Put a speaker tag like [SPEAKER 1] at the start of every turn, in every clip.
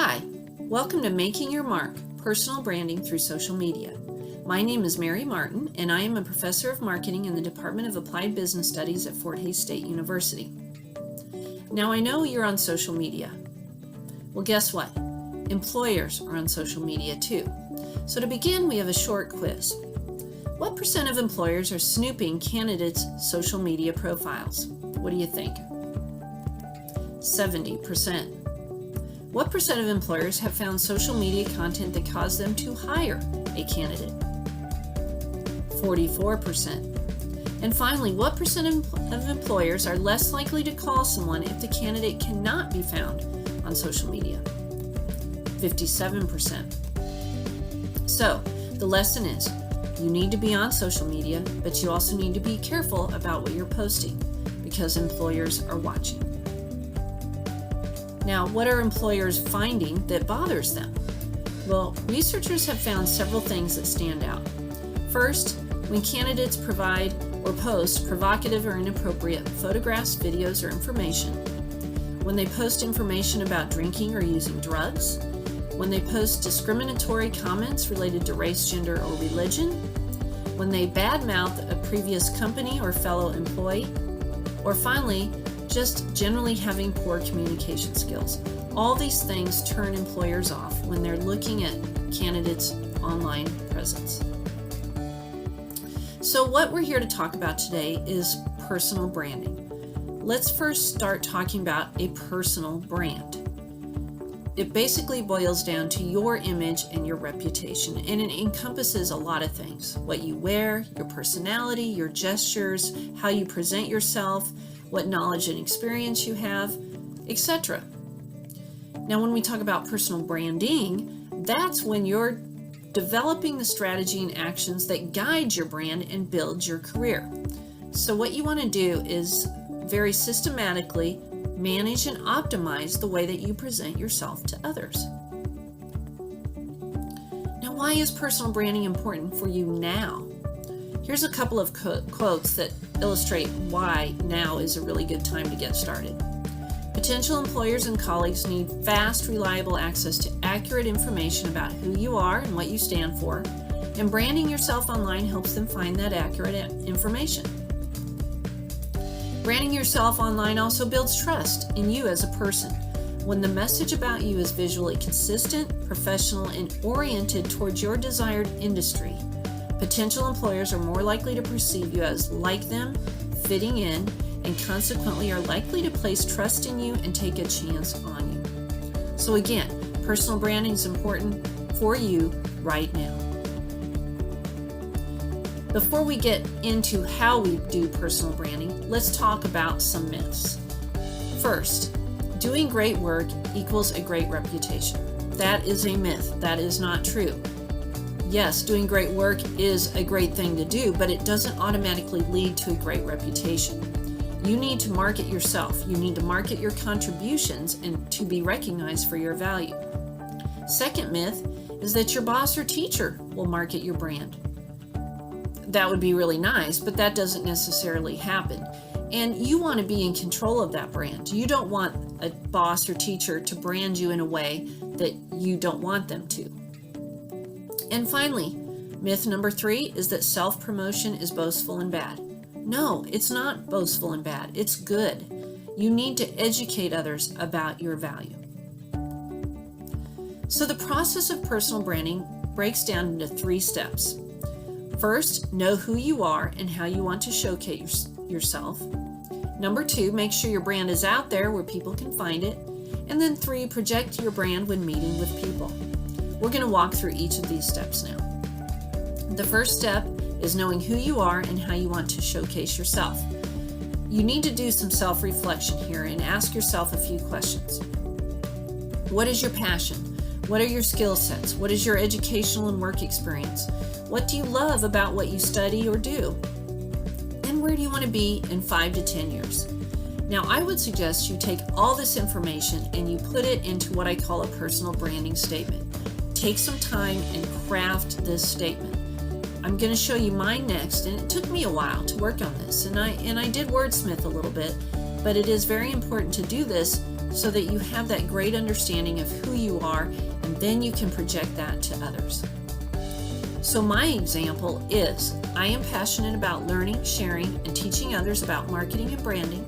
[SPEAKER 1] Hi, welcome to Making Your Mark, Personal Branding Through Social Media. My name is Mary Martin, and I am a professor of marketing in the Department of Applied Business Studies at Fort Hays State University. Now I know you're on social media. Well, guess what? Employers are on social media too. So to begin, we have a short quiz. What percent of employers are snooping candidates' social media profiles? What do you think? 70%. What percent of employers have found social media content that caused them to hire a candidate? 44%. And finally, what percent of employers are less likely to call someone if the candidate cannot be found on social media? 57%. So, the lesson is, you need to be on social media, but you also need to be careful about what you're posting because employers are watching. Now, what are employers finding that bothers them? Well, researchers have found several things that stand out. First, when candidates provide or post provocative or inappropriate photographs, videos, or information, when they post information about drinking or using drugs, when they post discriminatory comments related to race, gender, or religion, when they badmouth a previous company or fellow employee, or finally, just generally having poor communication skills. All these things turn employers off when they're looking at candidates' online presence. So what we're here to talk about today is personal branding. Let's first start talking about a personal brand. It basically boils down to your image and your reputation, and it encompasses a lot of things. What you wear, your personality, your gestures, how you present yourself, what knowledge and experience you have, etc. Now, when we talk about personal branding, that's when you're developing the strategy and actions that guide your brand and build your career. So what you want to do is very systematically manage and optimize the way that you present yourself to others. Now, why is personal branding important for you now? Here's a couple of quotes that illustrate why now is a really good time to get started. Potential employers and colleagues need fast, reliable access to accurate information about who you are and what you stand for, and branding yourself online helps them find that accurate information. Branding yourself online also builds trust in you as a person. When the message about you is visually consistent, professional, and oriented towards your desired industry, potential employers are more likely to perceive you as like them, fitting in, and consequently are likely to place trust in you and take a chance on you. So again, personal branding is important for you right now. Before we get into how we do personal branding, let's talk about some myths. First, doing great work equals a great reputation. That is a myth. That is not true. Yes, doing great work is a great thing to do, but it doesn't automatically lead to a great reputation. You need to market yourself. You need to market your contributions and to be recognized for your value. Second myth is that your boss or teacher will market your brand. That would be really nice, but that doesn't necessarily happen. And you want to be in control of that brand. You don't want a boss or teacher to brand you in a way that you don't want them to. And finally, myth number 3 is that self-promotion is boastful and bad. No, it's not boastful and bad. It's good. You need to educate others about your value. So the process of personal branding breaks down into 3 steps. First, know who you are and how you want to showcase yourself. Number 2, make sure your brand is out there where people can find it. And then 3, project your brand when meeting with people. We're going to walk through each of these steps now. The first step is knowing who you are and how you want to showcase yourself. You need to do some self-reflection here and ask yourself a few questions. What is your passion? What are your skill sets? What is your educational and work experience? What do you love about what you study or do? And where do you want to be in 5 to 10 years? Now, I would suggest you take all this information and you put it into what I call a personal branding statement. Take some time and craft this statement. I'm going to show you mine next, and it took me a while to work on this, and I did wordsmith a little bit, but it is very important to do this so that you have that great understanding of who you are, and then you can project that to others. So my example is, I am passionate about learning, sharing, and teaching others about marketing and branding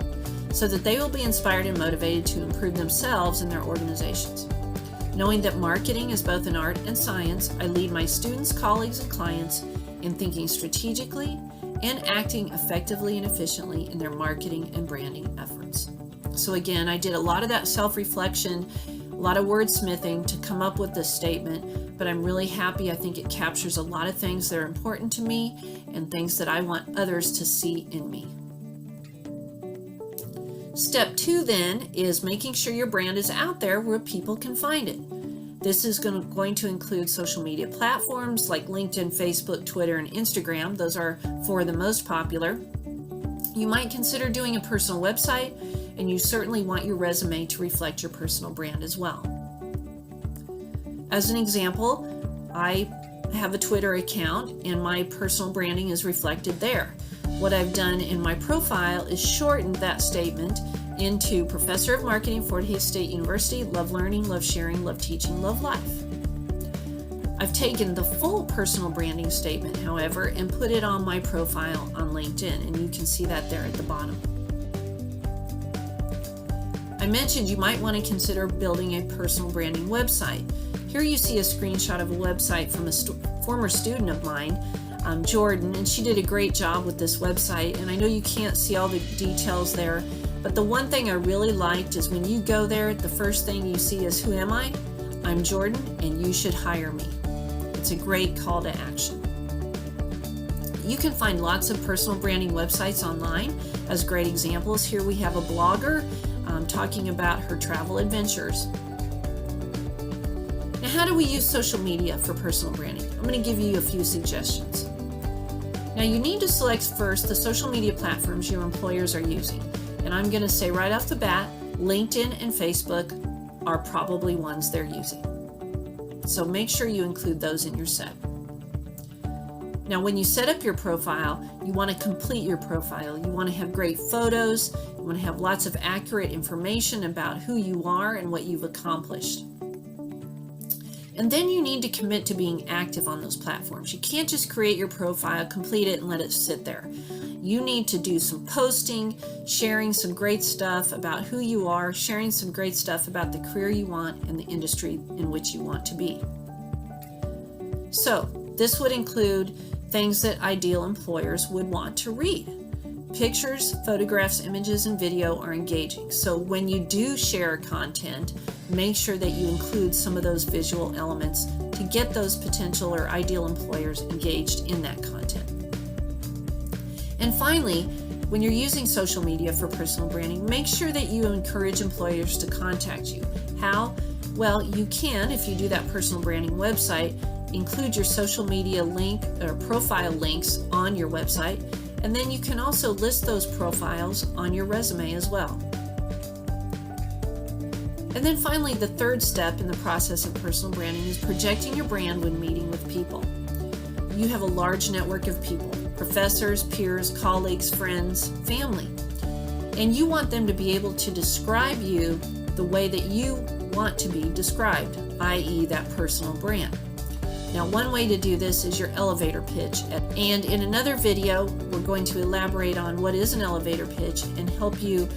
[SPEAKER 1] so that they will be inspired and motivated to improve themselves and their organizations. Knowing that marketing is both an art and science, I lead my students, colleagues, and clients in thinking strategically and acting effectively and efficiently in their marketing and branding efforts. So again, I did a lot of that self-reflection, a lot of wordsmithing to come up with this statement, but I'm really happy. I think it captures a lot of things that are important to me and things that I want others to see in me. Step 2 then is making sure your brand is out there where people can find it. This is going to include social media platforms like LinkedIn, Facebook, Twitter, and Instagram. Those are 4 of the most popular. You might consider doing a personal website, and you certainly want your resume to reflect your personal brand as well. As an example, I have a Twitter account and my personal branding is reflected there. What I've done in my profile is shortened that statement into Professor of Marketing, Fort Hays State University, love learning, love sharing, love teaching, love life. I've taken the full personal branding statement, however, and put it on my profile on LinkedIn, and you can see that there at the bottom. I mentioned you might want to consider building a personal branding website. Here you see a screenshot of a website from a former student of mine, Jordan, and she did a great job with this website, and I know you can't see all the details there, but the one thing I really liked is when you go there, the first thing you see is, who am I? I'm Jordan, and you should hire me. It's a great call to action. You can find lots of personal branding websites online. As great examples, here we have a blogger talking about her travel adventures. Now, how do we use social media for personal branding? I'm going to give you a few suggestions. Now, you need to select first the social media platforms your employers are using. And I'm going to say right off the bat, LinkedIn and Facebook are probably ones they're using. So make sure you include those in your set. Now, when you set up your profile, you want to complete your profile. You want to have great photos. You want to have lots of accurate information about who you are and what you've accomplished. And then you need to commit to being active on those platforms. You can't just create your profile, complete it, and let it sit there. You need to do some posting, sharing some great stuff about who you are, sharing some great stuff about the career you want and the industry in which you want to be. So, this would include things that ideal employers would want to read. Pictures, photographs, images, and video are engaging. So when you do share content, make sure that you include some of those visual elements to get those potential or ideal employers engaged in that content. And finally, when you're using social media for personal branding, make sure that you encourage employers to contact you. How? Well, you can, if you do that personal branding website, include your social media link or profile links on your website, and then you can also list those profiles on your resume as well. And then finally, the third step in the process of personal branding is projecting your brand when meeting with people. You have a large network of people, professors, peers, colleagues, friends, family, and you want them to be able to describe you the way that you want to be described, i.e. that personal brand. Now, one way to do this is your elevator pitch. And in another video, we're going to elaborate on what is an elevator pitch and help you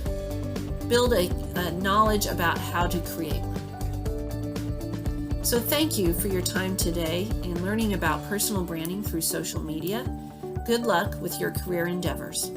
[SPEAKER 1] build a knowledge about how to create one. So thank you for your time today in learning about personal branding through social media. Good luck with your career endeavors.